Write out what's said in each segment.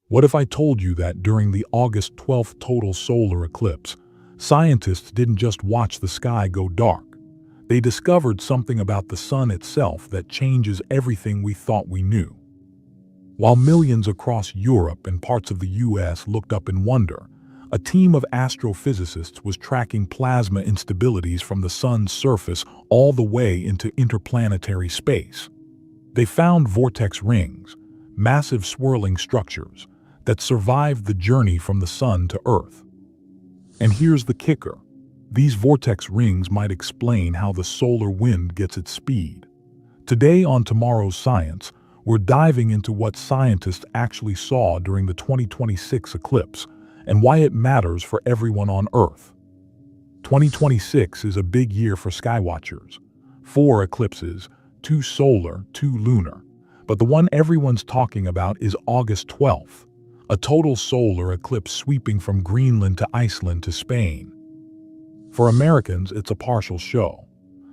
What if I told you that during the August 12th total solar eclipse, scientists didn't just watch the sky go dark? They discovered something about the sun itself that changes everything we thought we knew. While millions across Europe and parts of the US looked up in wonder, a team of astrophysicists was tracking plasma instabilities from the sun's surface all the way into interplanetary space. They found vortex rings, massive swirling structures, that survived the journey from the sun to Earth. And here's the kicker. These vortex rings might explain how the solar wind gets its speed. Today on Tomorrow's Science, we're diving into what scientists actually saw during the 2026 eclipse and why it matters for everyone on Earth. 2026 is a big year for skywatchers. 4 eclipses, 2 solar, 2 lunar. But the one everyone's talking about is August 12th, a total solar eclipse sweeping from Greenland to Iceland to Spain. For Americans, it's a partial show.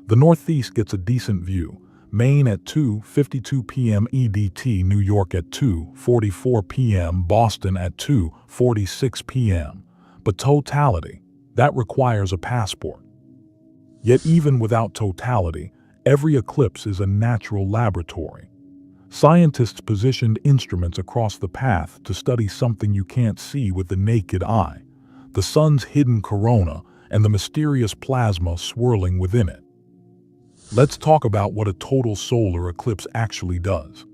The Northeast gets a decent view, Maine at 2:52 p.m. EDT, New York at 2:44 p.m., Boston at 2:46 p.m. But totality, that requires a passport. Yet even without totality, every eclipse is a natural laboratory. Scientists positioned instruments across the path to study something you can't see with the naked eye, the sun's hidden corona and the mysterious plasma swirling within it. Let's talk about what a total solar eclipse actually does.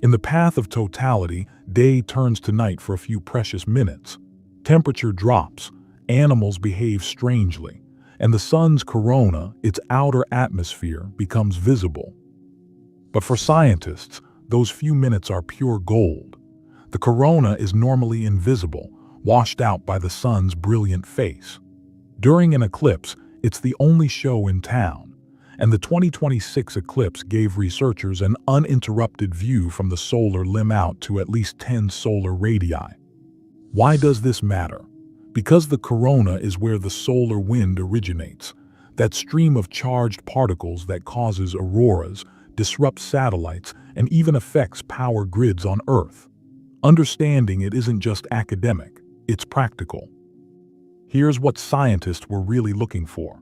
In the path of totality, day turns to night for a few precious minutes. Temperature drops, animals behave strangely, and the sun's corona, its outer atmosphere, becomes visible. But for scientists, those few minutes are pure gold. The corona is normally invisible, washed out by the sun's brilliant face. During an eclipse, it's the only show in town, and the 2026 eclipse gave researchers an uninterrupted view from the solar limb out to at least 10 solar radii. Why does this matter? Because the corona is where the solar wind originates, that stream of charged particles that causes auroras, disrupts satellites, and even affects power grids on Earth. Understanding it isn't just academic, it's practical. Here's what scientists were really looking for.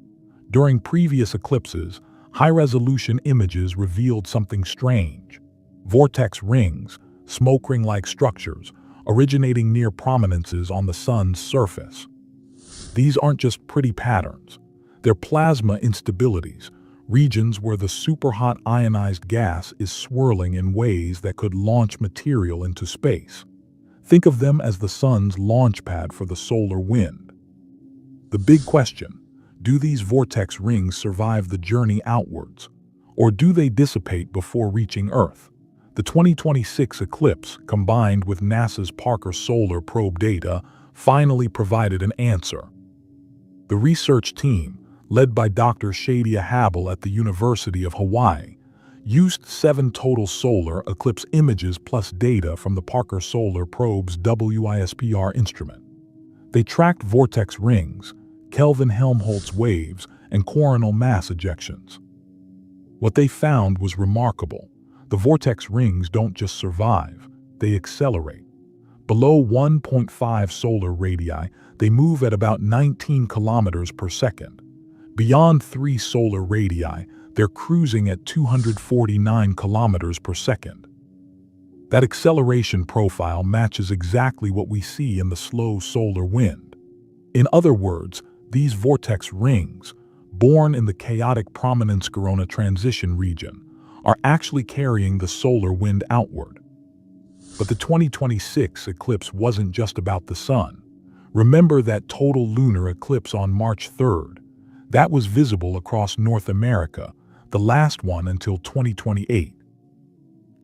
During previous eclipses, high-resolution images revealed something strange. Vortex rings, smoke ring-like structures, originating near prominences on the sun's surface. These aren't just pretty patterns. They're plasma instabilities, regions where the superhot ionized gas is swirling in ways that could launch material into space. Think of them as the sun's launch pad for the solar wind. The big question, do these vortex rings survive the journey outwards, or do they dissipate before reaching Earth? The 2026 eclipse, combined with NASA's Parker Solar Probe data, finally provided an answer. The research team, led by Dr. Shadia Habbal at the University of Hawaiʻi, used 7 total solar eclipse images plus data from the Parker Solar Probe's WISPR instrument. They tracked vortex rings, Kelvin-Helmholtz waves, and coronal mass ejections. What they found was remarkable. The vortex rings don't just survive, they accelerate. Below 1.5 solar radii, they move at about 19 kilometers per second. Beyond 3 solar radii, they're cruising at 249 kilometers per second. That acceleration profile matches exactly what we see in the slow solar wind. In other words, these vortex rings, born in the chaotic prominence corona transition region, are actually carrying the solar wind outward. But the 2026 eclipse wasn't just about the sun. Remember that total lunar eclipse on March 3rd? That was visible across North America, the last one until 2028.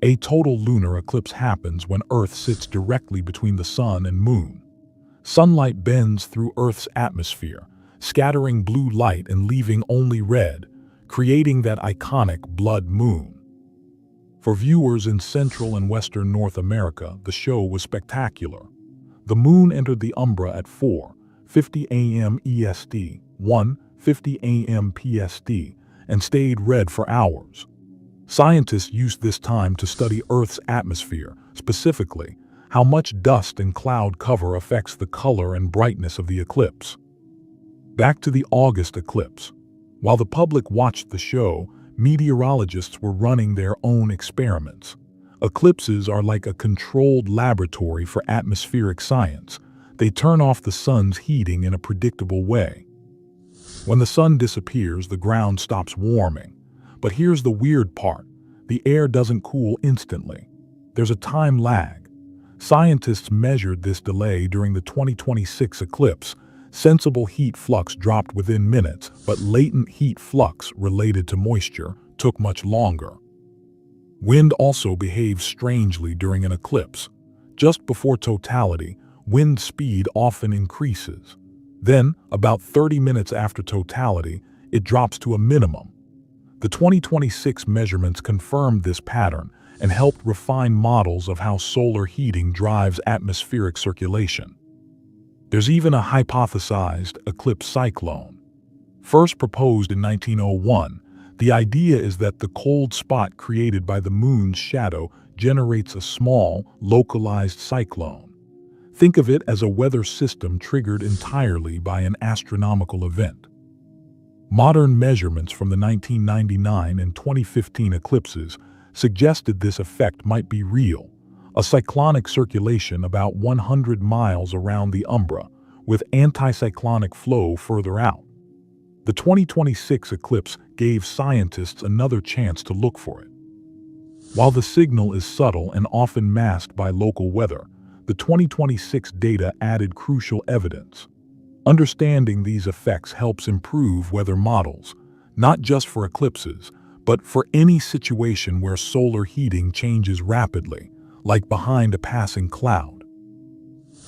A total lunar eclipse happens when Earth sits directly between the sun and moon. Sunlight bends through Earth's atmosphere, scattering blue light and leaving only red, creating that iconic blood moon. For viewers in Central and Western North America, the show was spectacular. The moon entered the umbra at 4:50 a.m. EST, 1:50 a.m. PST, and stayed red for hours. Scientists used this time to study Earth's atmosphere, specifically how much dust and cloud cover affects the color and brightness of the eclipse. Back to the August eclipse. While the public watched the show, meteorologists were running their own experiments. Eclipses are like a controlled laboratory for atmospheric science. They turn off the sun's heating in a predictable way. When the sun disappears, the ground stops warming. But here's the weird part. The air doesn't cool instantly. There's a time lag. Scientists measured this delay during the 2026 eclipse. Sensible heat flux dropped within minutes, but latent heat flux related to moisture took much longer. Wind also behaves strangely during an eclipse. Just before totality, wind speed often increases. Then, about 30 minutes after totality, it drops to a minimum. The 2026 measurements confirmed this pattern and helped refine models of how solar heating drives atmospheric circulation. There's even a hypothesized eclipse cyclone. First proposed in 1901, the idea is that the cold spot created by the moon's shadow generates a small, localized cyclone. Think of it as a weather system triggered entirely by an astronomical event. Modern measurements from the 1999 and 2015 eclipses suggested this effect might be real, a cyclonic circulation about 100 miles around the umbra, with anticyclonic flow further out. The 2026 eclipse gave scientists another chance to look for it. While the signal is subtle and often masked by local weather, the 2026 data added crucial evidence. Understanding these effects helps improve weather models, not just for eclipses, but for any situation where solar heating changes rapidly, like behind a passing cloud.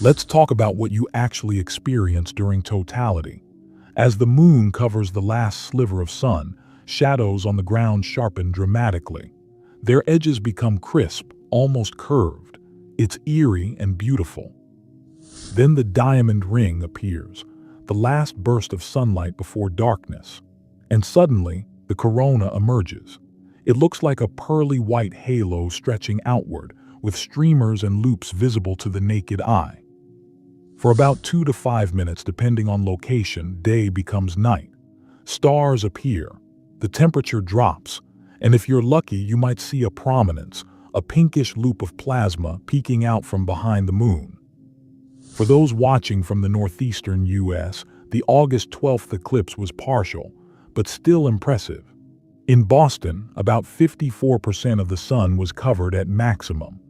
Let's talk about what you actually experience during totality. As the moon covers the last sliver of sun, shadows on the ground sharpen dramatically. Their edges become crisp, almost curved. It's eerie and beautiful. Then the diamond ring appears, the last burst of sunlight before darkness. And suddenly, the corona emerges. It looks like a pearly white halo stretching outward, with streamers and loops visible to the naked eye. For about 2 to 5 minutes, depending on location, day becomes night. Stars appear, the temperature drops, and if you're lucky, you might see a prominence, a pinkish loop of plasma peeking out from behind the moon. For those watching from the northeastern U.S., the August 12th eclipse was partial, but still impressive. In Boston, about 54% of the sun was covered at maximum.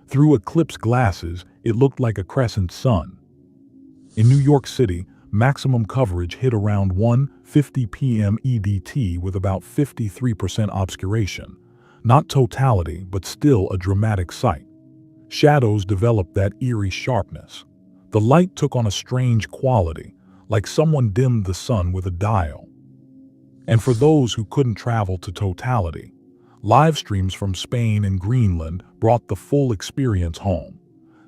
Through eclipse glasses, it looked like a crescent sun. In New York City, maximum coverage hit around 1:50 p.m. EDT with about 53% obscuration. Not totality, but still a dramatic sight. Shadows developed that eerie sharpness. The light took on a strange quality, like someone dimmed the sun with a dial. And for those who couldn't travel to totality, live streams from Spain and Greenland brought the full experience home.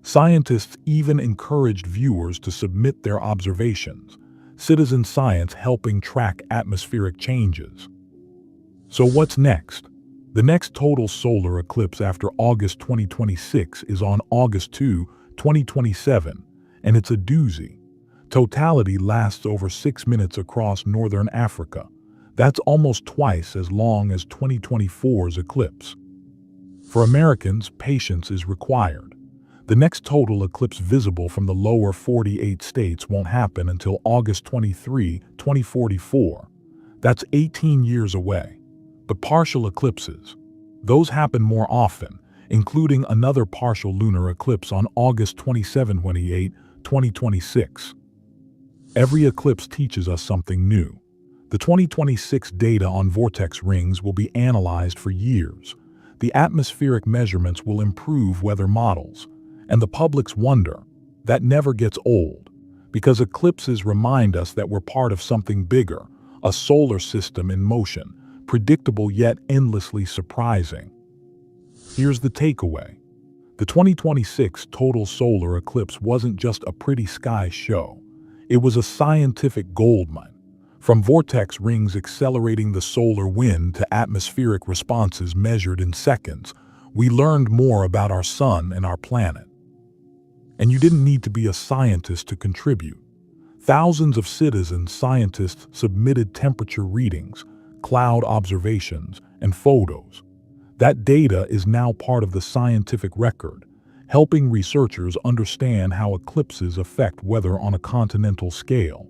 Scientists even encouraged viewers to submit their observations, citizen science helping track atmospheric changes. So what's next? The next total solar eclipse after August 2026 is on August 2, 2027, and it's a doozy. Totality lasts over 6 minutes across northern Africa. That's almost twice as long as 2024's eclipse. For Americans, patience is required. The next total eclipse visible from the lower 48 states won't happen until August 23, 2044. That's 18 years away. But partial eclipses, those happen more often, including another partial lunar eclipse on August 27-28, 2026. Every eclipse teaches us something new. The 2026 data on vortex rings will be analyzed for years. The atmospheric measurements will improve weather models. And the public's wonder, that never gets old, because eclipses remind us that we're part of something bigger, a solar system in motion, predictable yet endlessly surprising. Here's the takeaway. The 2026 total solar eclipse wasn't just a pretty sky show. It was a scientific goldmine. From vortex rings accelerating the solar wind to atmospheric responses measured in seconds, we learned more about our sun and our planet. And you didn't need to be a scientist to contribute. Thousands of citizen scientists submitted temperature readings, cloud observations, and photos. That data is now part of the scientific record, helping researchers understand how eclipses affect weather on a continental scale.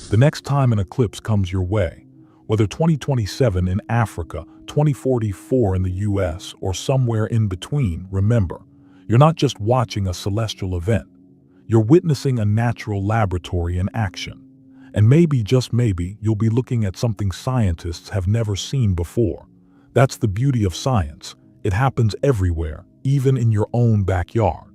The next time an eclipse comes your way, whether 2027 in Africa, 2044 in the US, or somewhere in between, remember, you're not just watching a celestial event. You're witnessing a natural laboratory in action. And maybe, just maybe, you'll be looking at something scientists have never seen before. That's the beauty of science. It happens everywhere, even in your own backyard.